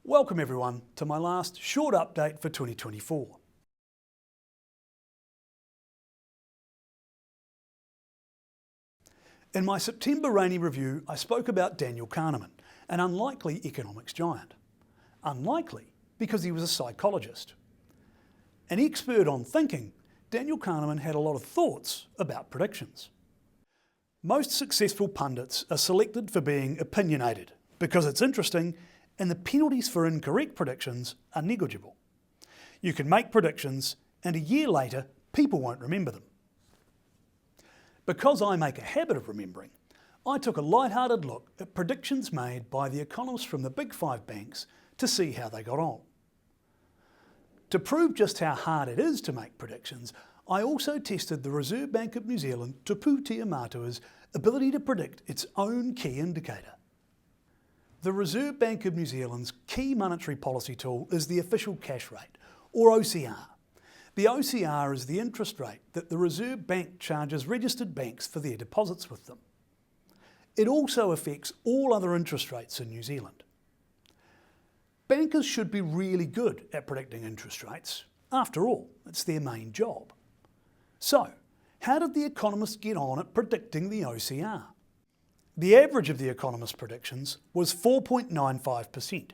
Welcome everyone to my last short update for 2024. In my September Rainey review, I spoke about Daniel Kahneman, an unlikely economics giant. Unlikely because he was a psychologist. An expert on thinking, Daniel Kahneman had a lot of thoughts about predictions. Most successful pundits are selected for being opinionated because it's interesting and the penalties for incorrect predictions are negligible. You can make predictions and a year later people won't remember them. Because I make a habit of remembering, I took a light-hearted look at predictions made by the economists from the big 5 banks to see how they got on. To prove just how hard it is to make predictions, I also tested the Reserve Bank of New Zealand Pūtea Matua's ability to predict its own key indicator. The Reserve Bank of New Zealand's key monetary policy tool is the official cash rate, or OCR. The OCR is the interest rate that the Reserve Bank charges registered banks for their deposits with them. It also affects all other interest rates in New Zealand. Bankers should be really good at predicting interest rates. After all, it's their main job. So, how did the economists get on at predicting the OCR? The average of the economists' predictions was 4.95%,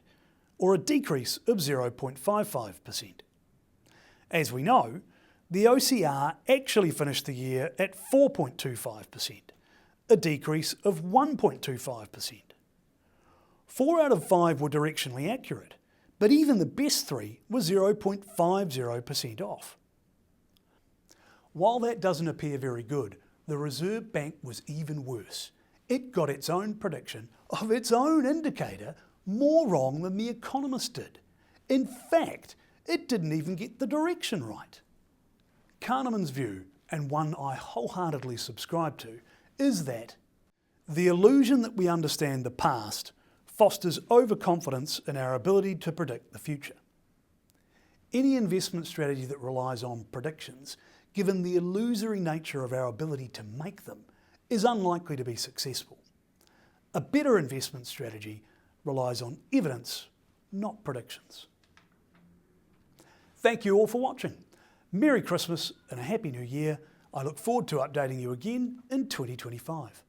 or a decrease of 0.55%. As we know, the OCR actually finished the year at 4.25%, a decrease of 1.25%. 4 out of 5 were directionally accurate, but even the best 3 were 0.50% off. While that doesn't appear very good, the Reserve Bank was even worse. It got its own prediction of its own indicator more wrong than the economists did. In fact, it didn't even get the direction right. Kahneman's view, and one I wholeheartedly subscribe to, is that the illusion that we understand the past fosters overconfidence in our ability to predict the future. Any investment strategy that relies on predictions, given the illusory nature of our ability to make them, is unlikely to be successful. A better investment strategy relies on evidence, not predictions. Thank you all for watching. Merry Christmas and a Happy New Year. I look forward to updating you again in 2025.